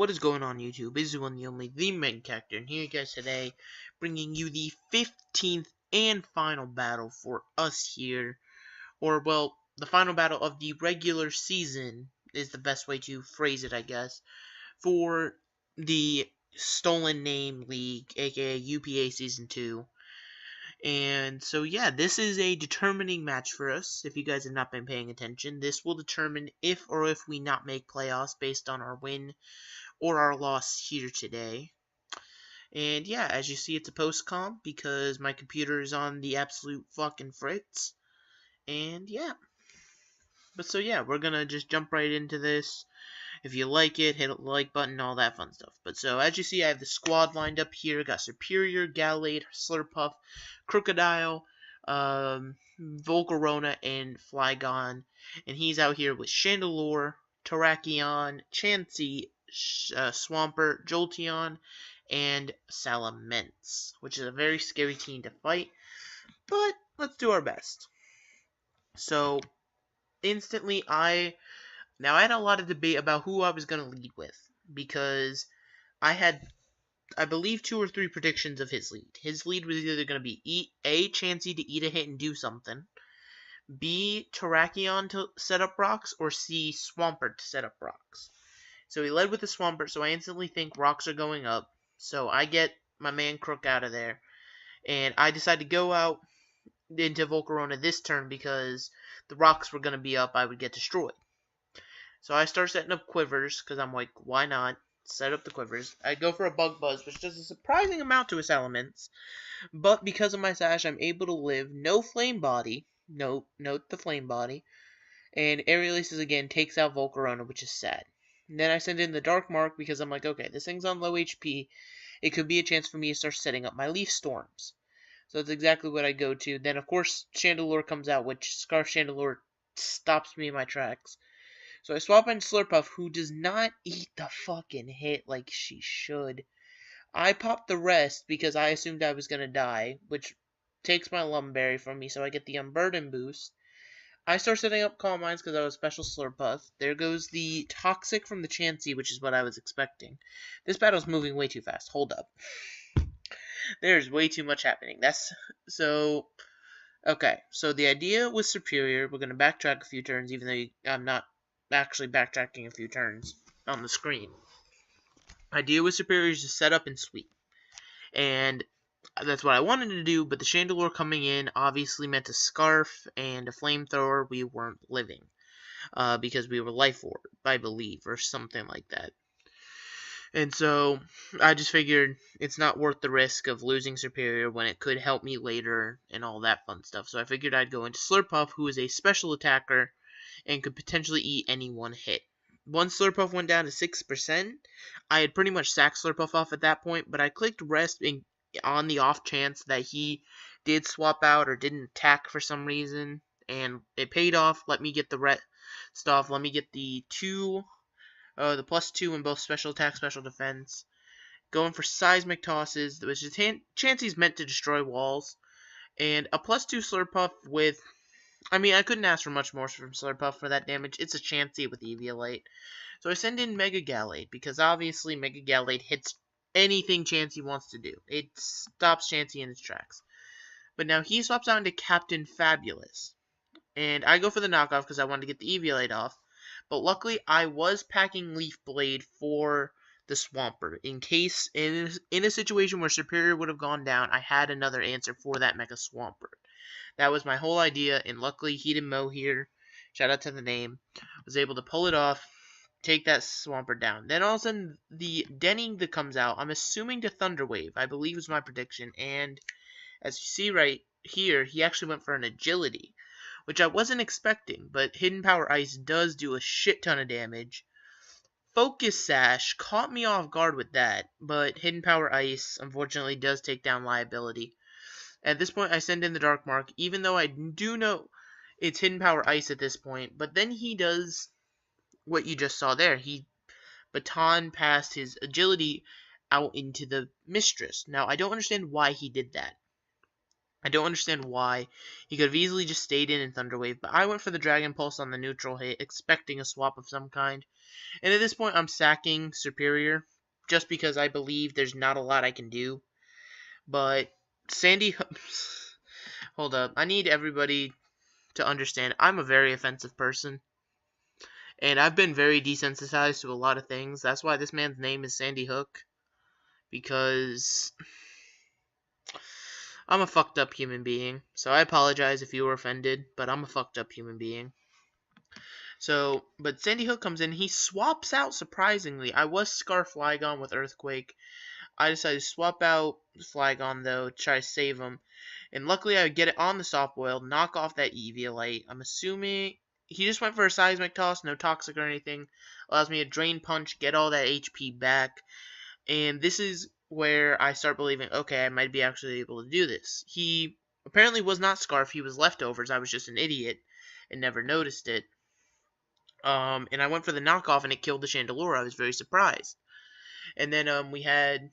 What is going on, YouTube? This is one the only, the main character, and here guys today, bringing you the 15th and final battle for us here, or well, the final battle of the regular season is the best way to phrase it, I guess, for the Stolen Name League, aka UPA Season 2. And so yeah, this is a determining match for us. If you guys have not been paying attention, this will determine if we not make playoffs based on our win or our loss here today. And yeah, as you see, it's a post-comp because my computer is on the absolute fucking fritz. And yeah. But so yeah, we're gonna just jump right into this. If you like it, hit the like button, all that fun stuff. But so, as you see, I have the squad lined up here. Got Superior, Gallade, Slurpuff, Crocodile, Volcarona, and Flygon. And he's out here with Chandelure, Terrakion, Chansey, Swampert, Jolteon, and Salamence, which is a very scary team to fight. But let's do our best. So, instantly, I had a lot of debate about who I was going to lead with, because I had, I believe, 2 or 3 predictions of his lead. His lead was either going to be A, Chansey to eat a hit and do something, B, Terrakion to set up rocks, or C, Swampert to set up rocks. So he led with the Swampert, so I instantly think rocks are going up. So I get my man Crook out of there, and I decide to go out into Volcarona this turn because the rocks were going to be up, I would get destroyed. So I start setting up quivers, because I'm like, why not? Set up the quivers. I go for a Bug Buzz, which does a surprising amount to his elements. But because of my sash, I'm able to live. No Flame Body. Note the Flame Body. And Aerial Aces again takes out Volcarona, which is sad. And then I send in the Dark Mark, because I'm like, okay, this thing's on low HP. It could be a chance for me to start setting up my Leaf Storms. So that's exactly what I go to. Then, of course, Chandelure comes out, which Scarf Chandelure stops me in my tracks. So I swap in Slurpuff, who does not eat the fucking hit like she should. I pop the rest because I assumed I was going to die, which takes my Lumberry from me, so I get the Unburden boost. I start setting up Calm Minds because I was Special Slurpuff. There goes the Toxic from the Chansey, which is what I was expecting. This battle's moving way too fast. Hold up. There's way too much happening. Okay, so the idea was Superior. We're going to backtrack a few turns, even though I'm not actually backtracking a few turns on the screen. Idea with Superior is to set up and sweep. And that's what I wanted to do, but the Chandelure coming in obviously meant a Scarf and a Flamethrower. We weren't living. Because we were Life Orb, I believe, or something like that. And so, I just figured it's not worth the risk of losing Superior when it could help me later and all that fun stuff. So I figured I'd go into Slurpuff, who is a special attacker and could potentially eat any one hit. Once Slurpuff went down to 6%, I had pretty much sacked Slurpuff off at that point, but I clicked rest on the off chance that he did swap out or didn't attack for some reason, and it paid off. Let me get the rest off. Let me get the the +2 in both special attack, special defense. Going for Seismic Tosses, which is Chansey's meant to destroy walls, and a +2 Slurpuff with, I mean, I couldn't ask for much more from Slurpuff for that damage. It's a Chansey with Eviolite. So I send in Mega Gallade, because obviously Mega Gallade hits anything Chansey wants to do. It stops Chansey in its tracks. But now he swaps out into Captain Fabulous. And I go for the knockoff because I wanted to get the Eviolite off. But luckily, I was packing Leaf Blade for the Swampert. In case, in a situation where Superior would have gone down, I had another answer for that Mega Swampert. That was my whole idea, and luckily he didn't mow here. Shout out to the name. Was able to pull it off, take that Swampert down. Then all of a sudden, the Denning that comes out, I'm assuming to Thunder Wave, I believe was my prediction. And as you see right here, he actually went for an Agility, which I wasn't expecting, but Hidden Power Ice does do a shit ton of damage. Focus Sash caught me off guard with that, but Hidden Power Ice, unfortunately, does take down Liability. At this point, I send in the Dark Mark, even though I do know it's Hidden Power Ice at this point. But then he does what you just saw there. He baton passed his Agility out into the Mistress. Now, I don't understand why he did that. I don't understand why. He could have easily just stayed in Thunderwave, but I went for the Dragon Pulse on the neutral hit, expecting a swap of some kind. And at this point, I'm sacking Superior, just because I believe there's not a lot I can do. But Sandy... Hold up. I need everybody to understand I'm a very offensive person. And I've been very desensitized to a lot of things. That's why this man's name is Sandy Hook. Because I'm a fucked up human being. So I apologize if you were offended, but I'm a fucked up human being. So, but Sandy Hook comes in, he swaps out surprisingly. I was Scarf Flygon with Earthquake. I decided to swap out Flygon though, to try to save him. And luckily I get it on the soft boil, knock off that Eviolite. I'm assuming he just went for a Seismic Toss, no Toxic or anything. Allows me to Drain Punch, get all that HP back. And this is where I start believing, okay, I might be actually able to do this. He apparently was not Scarf, he was Leftovers. I was just an idiot and never noticed it. And I went for the knockoff and it killed the Chandelure. I was very surprised. And then we had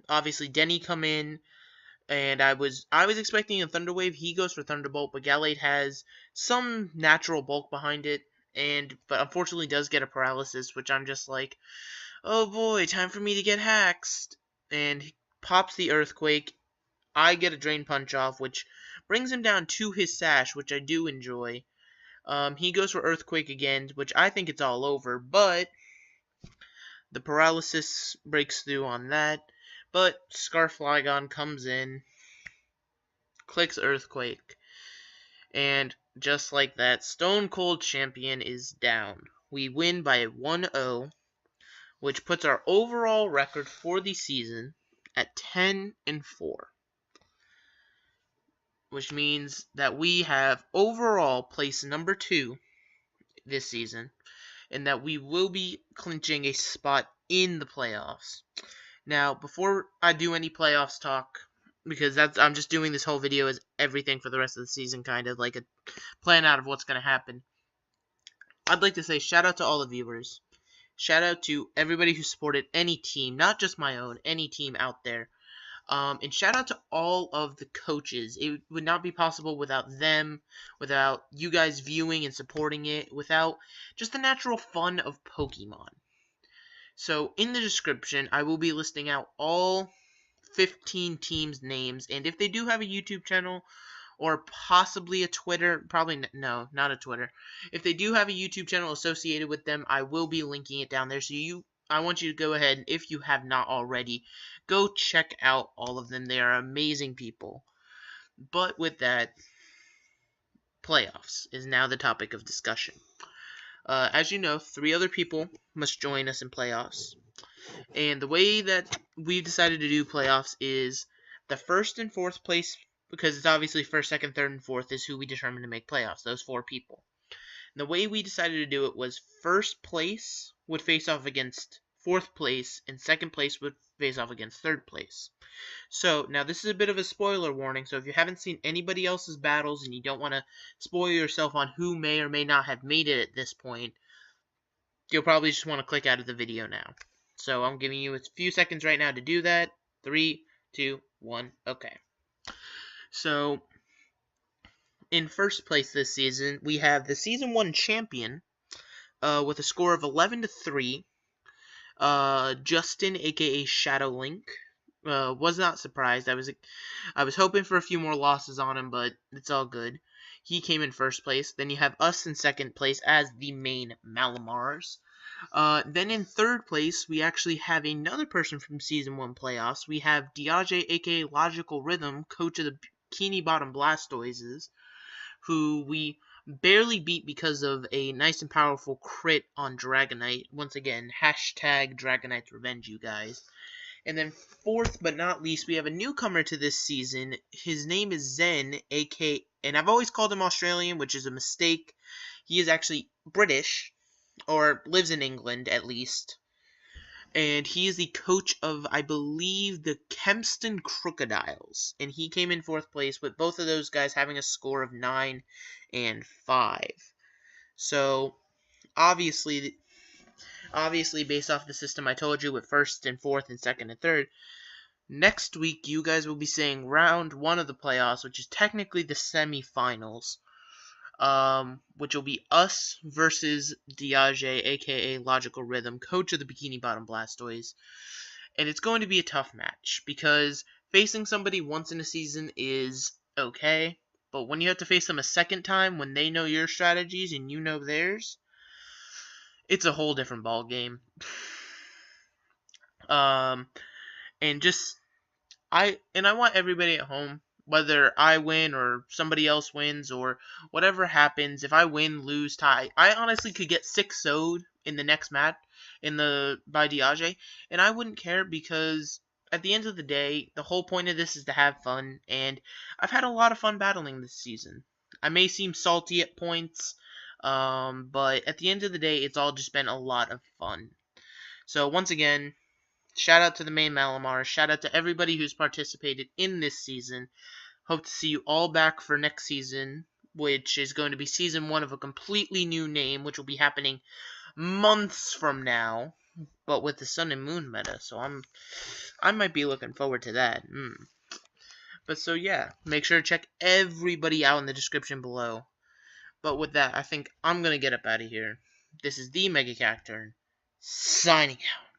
obviously Denny come in, and I was expecting a Thunder Wave. He goes for Thunderbolt, but Gallade has some natural bulk behind it, but unfortunately does get a paralysis, which I'm just like, oh boy, time for me to get haxed. And he pops the Earthquake. I get a Drain Punch off, which brings him down to his Sash, which I do enjoy. He goes for Earthquake again, which I think it's all over, but the paralysis breaks through on that. But Scarf Flygon comes in, clicks Earthquake, and just like that, Stone Cold Champion is down. We win by 1-0, which puts our overall record for the season at 10-4. Which means that we have overall place number 2 this season, and that we will be clinching a spot in the playoffs. Now, before I do any playoffs talk, because I'm just doing this whole video as everything for the rest of the season, kind of like a plan out of what's going to happen, I'd like to say shout out to all the viewers. Shout out to everybody who supported any team, not just my own, any team out there. And shout out to all of the coaches. It would not be possible without them, without you guys viewing and supporting it, without just the natural fun of Pokemon. So, in the description, I will be listing out all 15 teams' names, and if they do have a YouTube channel, or possibly a Twitter, probably, no, not a Twitter. If they do have a YouTube channel associated with them, I will be linking it down there, so I want you to go ahead, if you have not already, go check out all of them. They are amazing people. But with that, playoffs is now the topic of discussion. As you know, 3 other people must join us in playoffs. And the way that we've decided to do playoffs is the 1st and 4th place, because it's obviously 1st, 2nd, 3rd, and 4th is who we determine to make playoffs, those 4 people. And the way we decided to do it was 1st place would face off against 4th place, and 2nd place would face off against 3rd place. So, now this is a bit of a spoiler warning, so if you haven't seen anybody else's battles and you don't want to spoil yourself on who may or may not have made it at this point, you'll probably just want to click out of the video now. So, I'm giving you a few seconds right now to do that. 3, 2, 1, okay. So, in 1st place this season, we have the Season 1 champion with a score of 11-3. Justin, aka Shadow Link, was not surprised. I was hoping for a few more losses on him, but it's all good. He came in 1st place. Then you have us in 2nd place as the Maine Malamars. Then in 3rd place, we actually have another person from Season 1 playoffs. We have Diage, aka Logical Rhythm, coach of the Bikini Bottom Blastoises, who we barely beat because of a nice and powerful crit on Dragonite. Once again, hashtag Dragonite's Revenge, you guys. And then 4th but not least, we have a newcomer to this season. His name is Zen, aka, and I've always called him Australian, which is a mistake. He is actually British, or lives in England at least. And he is the coach of, I believe, the Kempston Crocodiles. And he came in 4th place with both of those guys having a score of 9 and 5. So, obviously, based off the system I told you with 1st and 4th and 2nd and 3rd, Next week, you guys will be seeing round 1 of the playoffs, which is technically the semifinals. Which will be us versus Diage, aka Logical Rhythm, coach of the Bikini Bottom Blastoise. And it's going to be a tough match, because facing somebody once in a season is okay, but when you have to face them a second time, when they know your strategies and you know theirs, it's a whole different ball game. And just I want everybody at home, whether I win or somebody else wins or whatever happens, if I win, lose, tie, I honestly could get 6-0'd in the next match by Diage, and I wouldn't care, because at the end of the day, the whole point of this is to have fun, and I've had a lot of fun battling this season. I may seem salty at points, but at the end of the day, it's all just been a lot of fun. So once again, shout out to the Maine Malamars. Shout out to everybody who's participated in this season. Hope to see you all back for next season, which is going to be season 1 of a completely new name, which will be happening months from now, but with the Sun and Moon meta. So I might be looking forward to that. But so yeah, make sure to check everybody out in the description below. But with that, I think I'm gonna get up out of here. This is the Mega Cacturn, signing out.